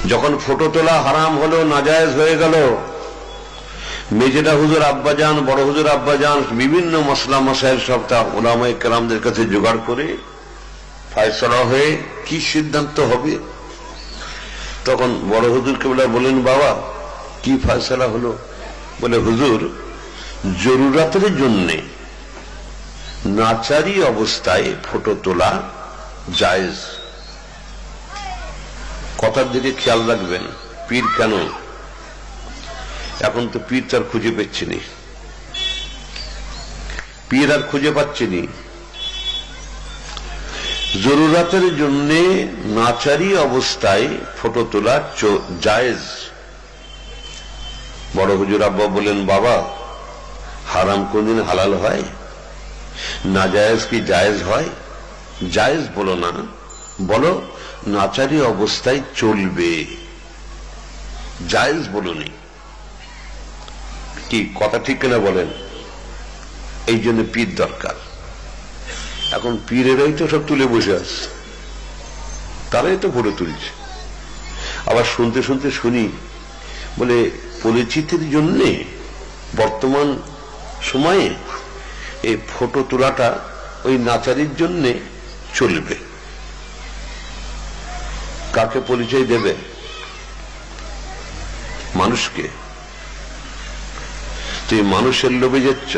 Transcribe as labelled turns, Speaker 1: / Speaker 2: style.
Speaker 1: যখন ফটো তোলা হারাম হলো, নাজায়েজ হয়ে গেল, মেজেদা হুজুর আব্বাজান, বড় হুজুর আব্বাজান বিভিন্ন মশলা মশাইল সবটা ওলামায়ে কেরামদের কাছে জোগাড় করে ফয়সালা হয়ে কি সিদ্ধান্ত হবে। তখন বড় হুজুর কেবলা বলেন, বাবা কি ফয়সালা হলো? বলে, হুজুর জরুরাতের জন্যে নাচারি অবস্থায় ফটো তোলা জায়েজ। কথার দিকে খেয়াল রাখবেন। পীর কেন? এখন তো পীর তার খুঁজে পাচ্ছিনি, পীর আর খুঁজে পাচ্ছিনি। জরুরাতের জন্য নাচারি অবস্থায় ফটো তোলা জায়েজ। বড় হুজুর আব্বা বলেন, বাবা হারাম কোনদিন হালাল হয়? না জায়েজ কি জায়েজ হয়? জায়েজ বলো না, বলো নাচারি অবস্থায় চলবে, জায়েজ বলুনি। কি কথা ঠিক কিনা বলেন? এই জন্য পীর দরকার। এখন পীরেরাই তো সব তুলে বসে আছে, তারাই তো ফটো তুলছে। আবার শুনতে শুনতে শুনি বলে পরিচিতির জন্যে বর্তমান সময়ে এই ফটো তোলাটা ওই নাচারির জন্যে চলবে। কাকে পরিচয় দেবে? মানুষকে। তুই মানুষের লোভে যাচ্ছ।